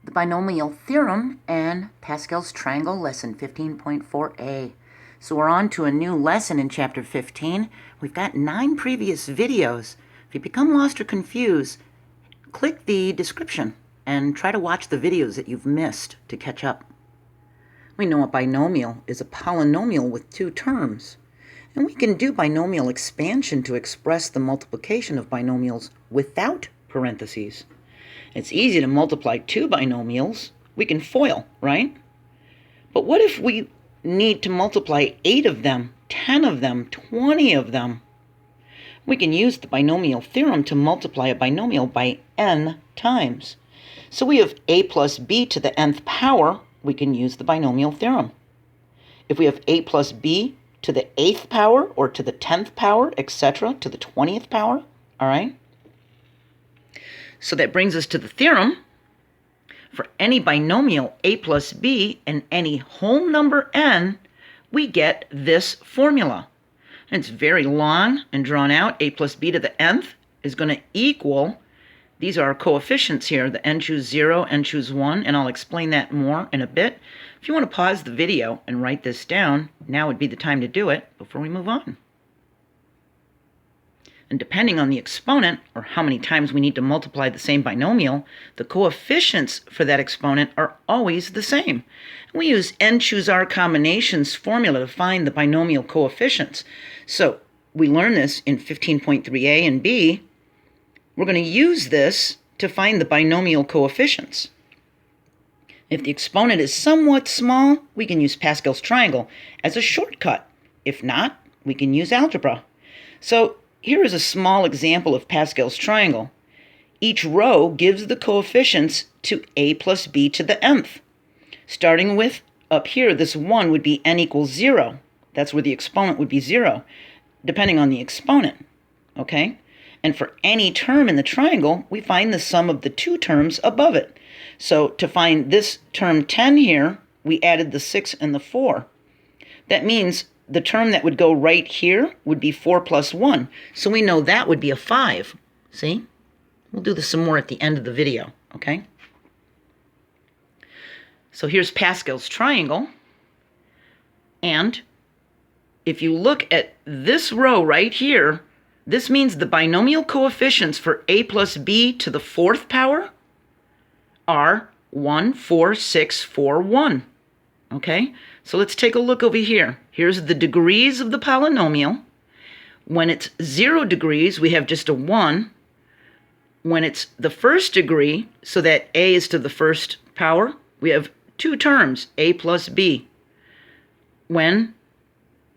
the Binomial Theorem and Pascal's Triangle, Lesson 15.4a. So we're on to a new lesson in Chapter 15. We've got 9 previous videos. If you become lost or confused, click the description and try to watch the videos that you've missed to catch up. We know a binomial is a polynomial with 2 terms. And we can do binomial expansion to express the multiplication of binomials without parentheses. It's easy to multiply 2 binomials. We can FOIL, right? But what if we need to multiply 8 of them, 10 of them, 20 of them? We can use the binomial theorem to multiply a binomial by n times. So we have a plus b to the nth power. We can use the binomial theorem. If we have a plus b to the 8th power or to the 10th power, etc., to the 20th power, all right? So that brings us to the theorem. For any binomial a plus b and any whole number n, we get this formula. And it's very long and drawn out. A plus b to the nth is going to equal, these are our coefficients here, the n choose 0, n choose 1, and I'll explain that more in a bit. If you want to pause the video and write this down, now would be the time to do it before we move on. And depending on the exponent, or how many times we need to multiply the same binomial, the coefficients for that exponent are always the same. We use n choose r combinations formula to find the binomial coefficients. So we learn this in 15.3a and b. We're going to use this to find the binomial coefficients. If the exponent is somewhat small, we can use Pascal's triangle as a shortcut. If not, we can use algebra. So here is a small example of Pascal's triangle. Each row gives the coefficients to a plus b to the nth. Starting with, up here, this 1 would be n equals 0. That's where the exponent would be 0, depending on the exponent, okay? And for any term in the triangle, we find the sum of the 2 terms above it. So to find this term 10 here, we added the 6 and the 4. That means the term that would go right here would be 4 plus 1. So we know that would be a 5. See? We'll do this some more at the end of the video, okay? So here's Pascal's triangle. And if you look at this row right here, this means the binomial coefficients for a plus b to the 4th power are 1, 4, 6, 4, 1. Okay, so let's take a look over here. Here's the degrees of the polynomial. When it's 0 degrees, we have just a 1. When it's the first degree, so that a is to the 1st power, we have 2 terms, a plus b. When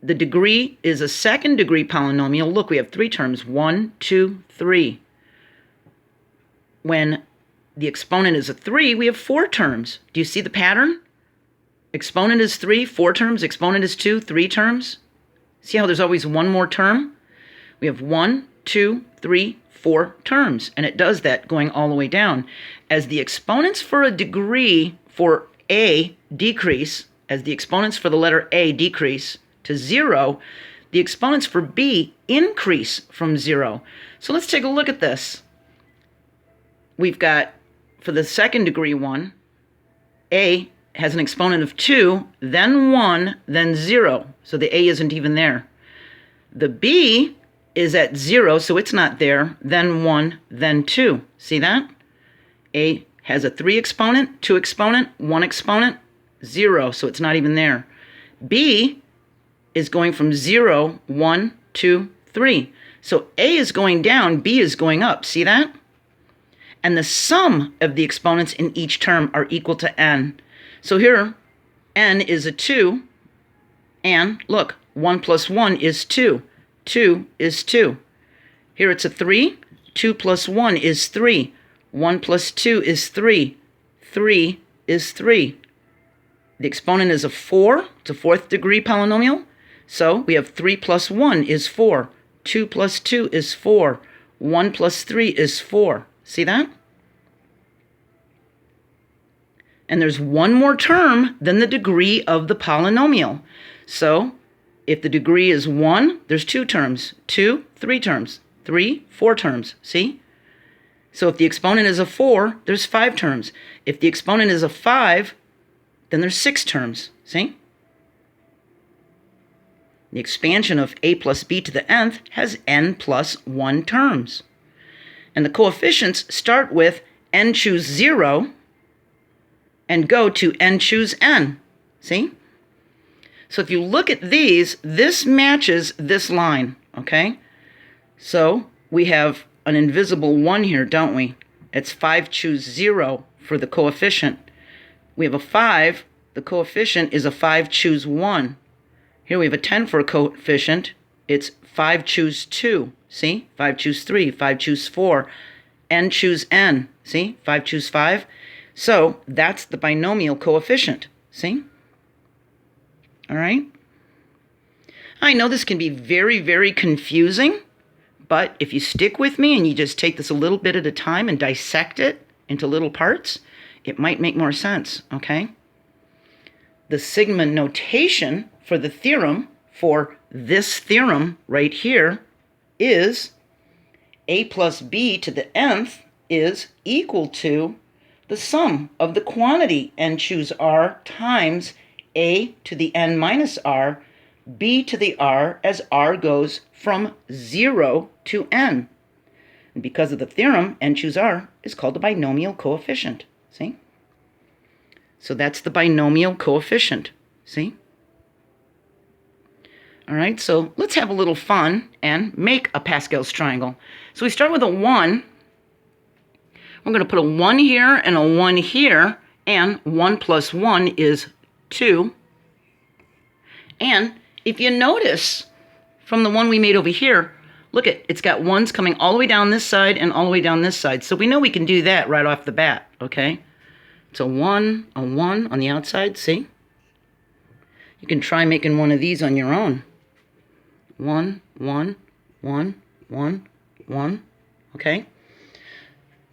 the degree is a 2nd degree polynomial, look, we have 3 terms, 1, 2, 3. When the exponent is a 3, we have 4 terms. Do you see the pattern? Exponent is 3, 4 terms. Exponent is 2, 3 terms. See how there's always one more term? We have 1, 2, 3, 4 terms. And it does that going all the way down. As the exponents for a degree for a decrease, as the exponents for the letter a decrease to 0, the exponents for b increase from 0. So let's take a look at this. We've got, for the 2nd degree one, a has an exponent of 2, then 1, then 0. So the a isn't even there. The b is at 0, so it's not there, then 1, then 2. See that? A has a 3 exponent, 2 exponent, 1 exponent, 0, so it's not even there. B is going from 0, 1, 2, 3. So a is going down, b is going up. See that? And the sum of the exponents in each term are equal to n. So here, n is a 2, and look, 1 plus 1 is 2. 2 is 2. Here it's a 3. 2 plus 1 is 3. 1 plus 2 is 3. 3 is 3. The exponent is a 4. It's a 4th degree polynomial. So we have 3 plus 1 is 4. 2 plus 2 is 4. 1 plus 3 is 4. See that? And there's one more term than the degree of the polynomial. So if the degree is 1, there's 2 terms. 2, 3 terms. 3, 4 terms. See? So if the exponent is a 4, there's 5 terms. If the exponent is a 5, then there's 6 terms. See? The expansion of a plus b to the nth has n plus 1 terms. And the coefficients start with n choose 0 and go to n choose n. See? So if you look at these, this matches this line, okay? So we have an invisible 1 here, don't we? It's 5 choose 0 for the coefficient. We have a 5. The coefficient is a 5 choose 1. Here we have a 10 for a coefficient. It's 5 choose 2. See? 5 choose 3. 5 choose 4. N choose n. See? 5 choose 5. So that's the binomial coefficient. See? All right? I know this can be very, very confusing, but if you stick with me and you just take this a little bit at a time and dissect it into little parts, it might make more sense, okay? The sigma notation for the theorem, for this theorem right here, is a plus b to the nth is equal to the sum of the quantity n choose r times a to the n minus r, b to the r as r goes from 0 to n. And because of the theorem, n choose r is called the binomial coefficient. See? So that's the binomial coefficient. See? All right, so let's have a little fun and make a Pascal's triangle. So we start with a 1. We're going to put a 1 here and a 1 here, and 1 plus 1 is 2. And if you notice from the one we made over here, look at it's got 1s coming all the way down this side and all the way down this side. So we know we can do that right off the bat, okay? It's a 1 on the outside, see? You can try making one of these on your own. 1, 1, 1, 1, 1, okay?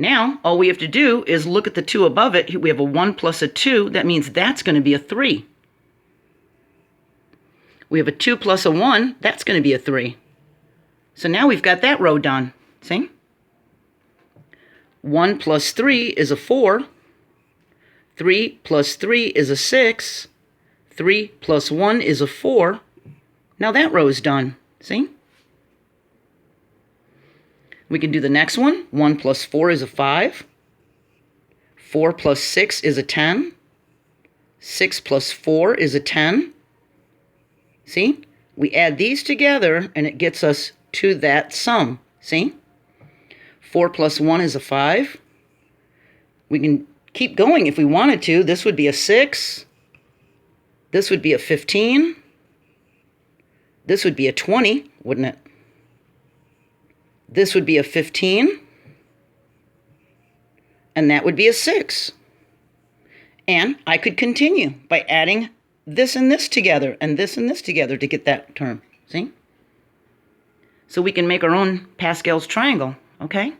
Now, all we have to do is look at the 2 above it. We have a 1 plus a 2. That means that's going to be a 3. We have a 2 plus a 1. That's going to be a 3. So now we've got that row done. See? 1 plus 3 is a 4. 3 plus 3 is a 6. 3 plus 1 is a 4. Now that row is done. See? We can do the next one. 1 plus 4 is a 5. 4 plus 6 is a 10. 6 plus 4 is a 10. See? We add these together and it gets us to that sum. See? 4 plus 1 is a 5. We can keep going if we wanted to. This would be a 6. This would be a 15. This would be a 20, wouldn't it? This would be a 15. And that would be a 6. And I could continue by adding this and this together and this and this together to get that term. See? So we can make our own Pascal's triangle, okay?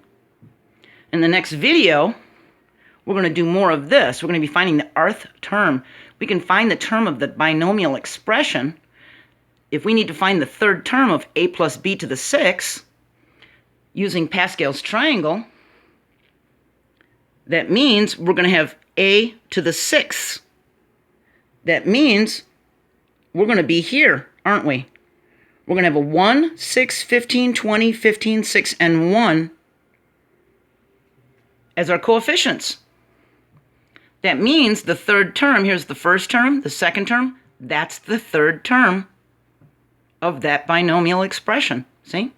In the next video, we're going to do more of this. We're going to be finding the rth term. We can find the term of the binomial expression. If we need to find the third term of a plus b to the 6 using Pascal's triangle, that means we're going to have a to the 6. That means we're going to be here, aren't we? We're going to have a 1, 6, 15, 20, 15, 6, and 1 as our coefficients. That means the third term, here's the first term, the second term, that's the third term of that binomial expression. See?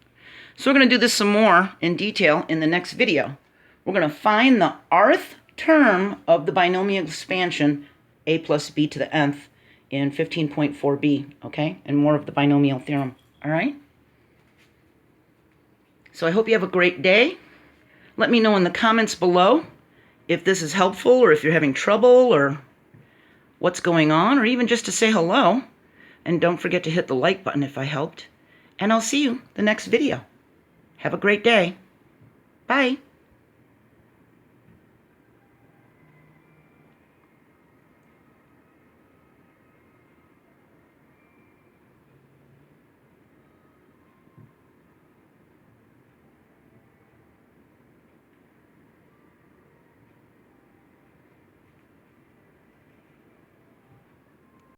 So we're going to do this some more in detail in the next video. We're going to find the rth term of the binomial expansion a plus b to the nth in 15.4b, okay? And more of the binomial theorem, all right? So I hope you have a great day. Let me know in the comments below if this is helpful or if you're having trouble or what's going on, or even just to say hello. And don't forget to hit the like button if I helped. And I'll see you the next video. Have a great day. Bye.